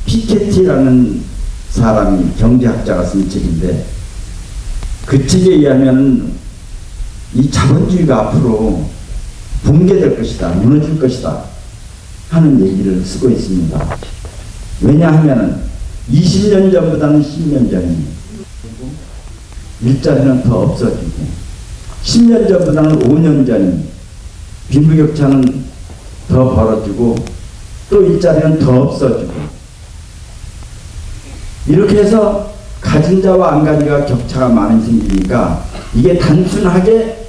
피케티라는 사람이 경제학자가 쓴 책인데 그 책에 의하면 이 자본주의가 앞으로 붕괴될 것이다, 무너질 것이다 하는 얘기를 쓰고 있습니다. 왜냐하면 20년 전보다는 10년 전이 일자리는 더 없어지고 10년 전보다는 5년 전이 빈부격차는 더 벌어지고 또 일자리는 더 없어지고 이렇게 해서 가진 자와 안 가진 자가 격차가 많이 생기니까 이게 단순하게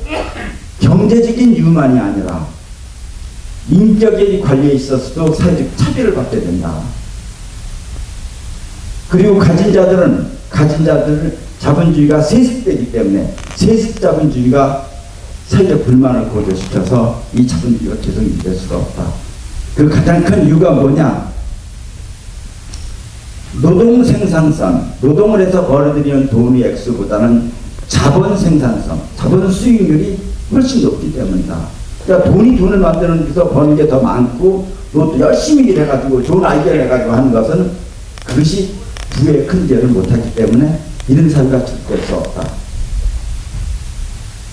경제적인 이유만이 아니라 인격의 관리에 있어서도 사회적 차별을 받게 된다. 그리고 가진 자들을 자본주의가 세습되기 때문에 세습 자본주의가 사회적 불만을 고조시켜서 이 자본주의가 계속 유지될 수가 없다. 그 가장 큰 이유가 뭐냐? 노동 생산성, 노동을 해서 벌어들이는 돈의 액수보다는 자본 생산성, 자본 수익률이 훨씬 높기 때문이다. 그러니까 돈을 만드는 데서 버는 게 더 많고 또 열심히 일해가지고 좋은 아이디어를 해가지고 하는 것은 그것이 부의 큰 죄를 못하기 때문에 이런 사회가 지속될 수 없다.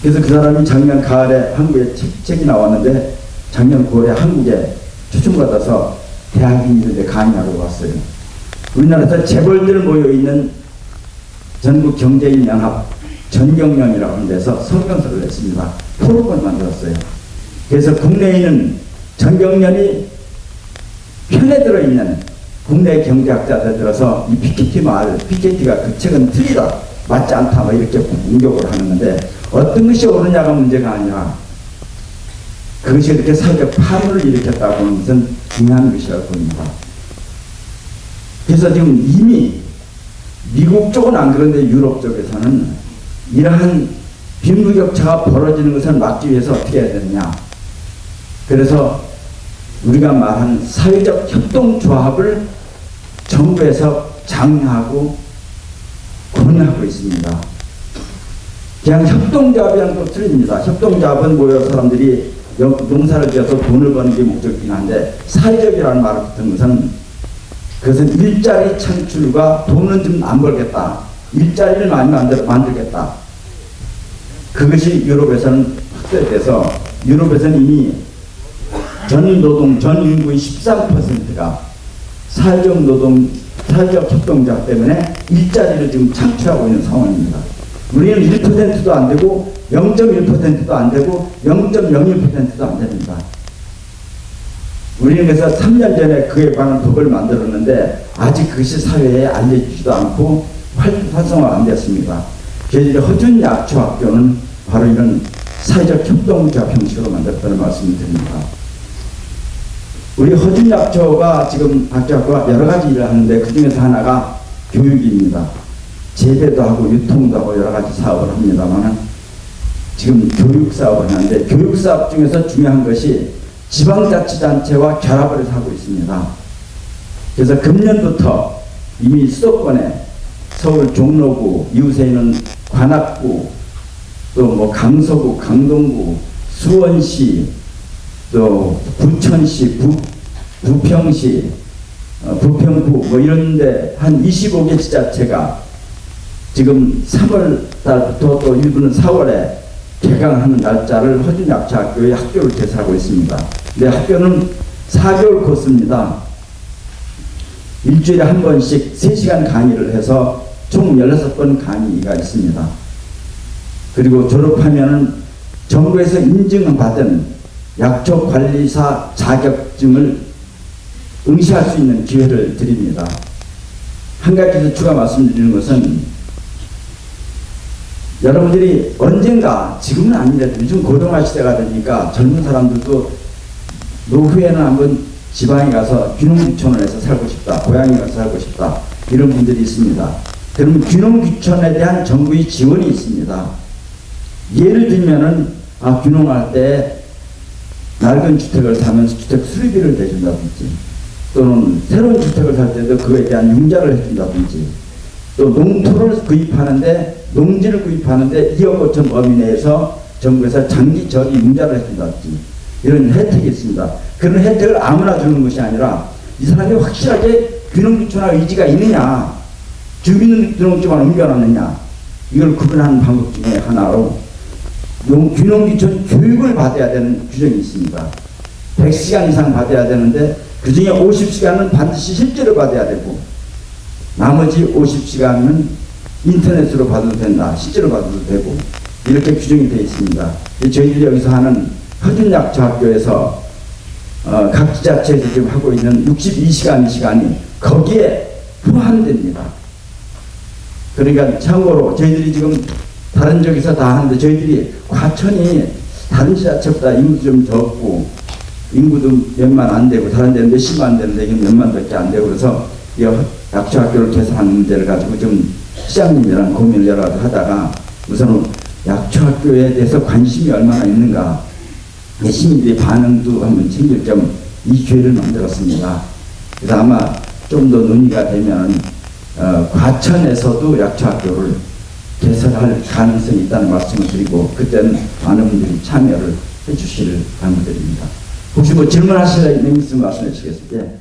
그래서 그 사람이 작년 가을에 한국에 책이 나왔는데 작년 9월에 한국에 초청받아서 대학인들에 강의하러 왔어요. 우리나라에서 재벌들 모여있는 전국경제인연합 전경련이라고 하는 데서 성명서를 냈습니다. 포럼을 만들었어요. 그래서 국내에 있는 전경련이 편에 들어있는 국내 경제학자들 들어서 이 피케티가 그 책은 틀리다, 맞지 않다 뭐 이렇게 공격을 하는데 어떤 것이 옳으냐가 문제가 아니라 그것이 이렇게 사회적 파문을 일으켰다고 하는 것은 중요한 것이라고 봅니다. 그래서 지금 이미 미국 쪽은 안 그런데 유럽 쪽에서는 이러한 빈부격차가 벌어지는 것을 막기 위해서 어떻게 해야 되느냐. 그래서 우리가 말하는 사회적 협동조합을 정부에서 장려하고 권유하고 있습니다. 그냥 협동조합이라는 것 틀립니다. 협동조합은 모여 사람들이 농사를 지어서 돈을 버는 게 목적이긴 한데 사회적이라는 말을 붙은 것은 그것은 일자리 창출과 돈은 좀 안 벌겠다. 일자리를 많이 만들겠다. 그것이 유럽에서는 확대돼서 유럽에서는 이미 전 인구의 13%가 사회적 협동조합 때문에 일자리를 지금 창출하고 있는 상황입니다. 우리는 1%도 안 되고 0.1%도 안 되고 0.01%도 안 됩니다. 우리는 그래서 3년 전에 그에 관한 법을 만들었는데 아직 그것이 사회에 알려지지도 않고 활성화가 안 됐습니다. 그래서 허준약초학교는 바로 이런 사회적 협동조합 형식으로 만들었다는 말씀을 드립니다. 우리 허준약초가 지금 학교가 여러 가지 일을 하는데 그 중에서 하나가 교육입니다. 재배도 하고 유통도 하고 여러 가지 사업을 합니다만 지금 교육 사업을 하는데 교육 사업 중에서 중요한 것이 지방자치단체와 결합을 해서 하고 있습니다. 그래서 금년부터 이미 수도권에 서울 종로구, 이웃에 있는 관악구, 또 뭐 강서구, 강동구, 수원시, 또 부천시, 부평시, 부평구 뭐 이런데 한 25개 지자체가 지금 3월 달부터 또 일부는 4월에 개강하는 날짜를 허준약초학교에 학교를 개설하고 있습니다. 근데 학교는 4개월 코스입니다. 일주일에 한 번씩 3시간 강의를 해서 총 16번 강의가 있습니다. 그리고 졸업하면은 정부에서 인증받은 약초관리사 자격증을 응시할 수 있는 기회를 드립니다. 한 가지 더 추가 말씀드리는 것은 여러분들이 언젠가, 지금은 아니래도 요즘 고령화 시대가 되니까 젊은 사람들도 노후에는 한번 지방에 가서 귀농귀촌을 해서 살고 싶다, 고향에 가서 살고 싶다 이런 분들이 있습니다. 그러면 귀농귀촌에 대한 정부의 지원이 있습니다. 예를 들면은 귀농할 때 낡은 주택을 사면서 주택 수리비를 내준다든지 또는 새로운 주택을 살 때도 그에 대한 융자를 해준다든지 또 농토를 구입하는데 농지를 구입하는데 2억 5천 범위 내에서 정부에서 장기 저리 융자를 해준다든지 이런 혜택이 있습니다. 그런 혜택을 아무나 주는 것이 아니라 이 사람이 확실하게 균형주체나 의지가 있느냐, 주민등록증만 옮겨놨느냐, 이걸 구분하는 방법 중에 하나로 균형주체는 교육을 받아야 되는 규정이 있습니다. 100시간 이상 받아야 되는데 그 중에 50시간은 반드시 실제로 받아야 되고 나머지 50시간은 인터넷으로 받아도 된다, 실제로 받아도 되고, 이렇게 규정이 되어 있습니다. 저희들이 여기서 하는 허준약초학교에서 각 지자체에서 지금 하고 있는 62시간 시간이 거기에 포함됩니다. 그러니까 참고로 저희들이 지금 다른 쪽에서 다 하는데 저희들이 과천이 다른 지자체보다 인구도 좀 적고 인구도 몇만 안 되고 다른 데는 몇십만 안 되는데 이건 몇만밖에 안 되고 그래서 이 약초학교를 개설하는 문제를 가지고 좀 시장님이랑 고민을 여러 가지 하다가 우선은 약초학교에 대해서 관심이 얼마나 있는가, 시민들의 반응도 한번 챙길 겸 이 기회를 만들었습니다. 그래서 아마 좀 더 논의가 되면 과천에서도 약초학교를 개설할 가능성이 있다는 말씀을 드리고 그때는 많은 분들이 참여를 해주시를 당부드립니다. 혹시 뭐 질문하실 일 있으면 말씀해 주시겠습니다. 예.